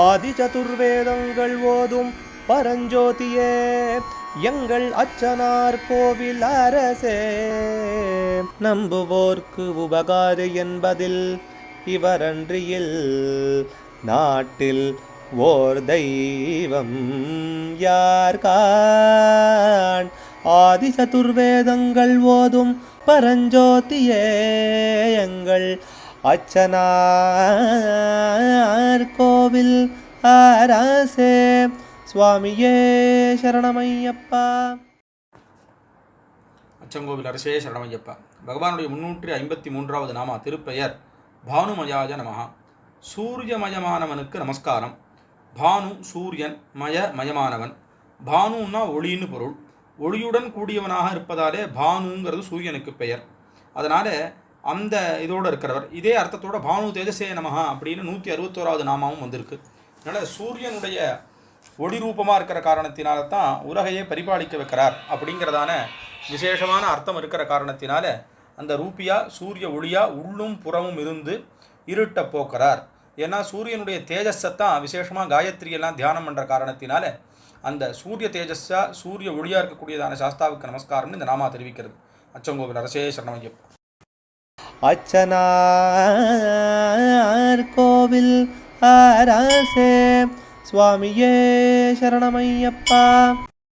ஆதி சதுர்வேதங்கள் ஓதும் பரஞ்சோதியே எங்கள் அச்சனார் கோவில் அரசே. நம்புவோர்க்கு உபகாரி என்பதில் இவரன்றியில் நாட்டில் ஓர் தெய்வம் யார்கான். ஆதி சதுர்வேதங்கள் ஓதும் பரஞ்சோதியே எங்கள் அச்சனார் கோவில் அரசே. சுவாமியே சரணமையப்பா. அச்சங்கோவில் அரசே சரணமையப்பா. பகவானுடைய 353வது நாமா திருப்பெயர் பானுமயாஜ நமஹா. சூரியமயமானவனுக்கு நமஸ்காரம். பானு சூரியன், மயமானவன். பானுன்னா ஒளின்னு பொருள். ஒளியுடன் கூடியவனாக இருப்பதாலே பானுங்கிறது சூரியனுக்கு பெயர். அதனால் அந்த இதோடு இருக்கிறவர். இதே அர்த்தத்தோட பானு தேஜசே நமஹா அப்படின்னு 161வது நாமாவும் வந்திருக்கு. அதனால் சூரியனுடைய ஒளி ரூபமாக இருக்கிற காரணத்தினால தான் உலகையே பரிபாலிக்க வைக்கிறார் அப்படிங்கிறதான விசேஷமான அர்த்தம் இருக்கிற காரணத்தினால அந்த ரூபியா சூரிய ஒளியா உள்ளும் புறமும் இருந்து இருட்டை போக்குறார். ஏன்னா சூரியனுடைய தேஜஸத்தான் விசேஷமாக காயத்ரியெல்லாம் தியானம் பண்ணுற காரணத்தினால அந்த சூரிய தேஜஸா சூரிய ஒளியாக இருக்கக்கூடியதான சாஸ்தாவுக்கு நமஸ்காரம்னு இந்த நாமா தெரிவிக்கிறது. அச்சங்கோவில் அரசே சரணமையப்பா. அச்சனார் கோவில் அரசே. சுவாமியே சரணமையப்பா.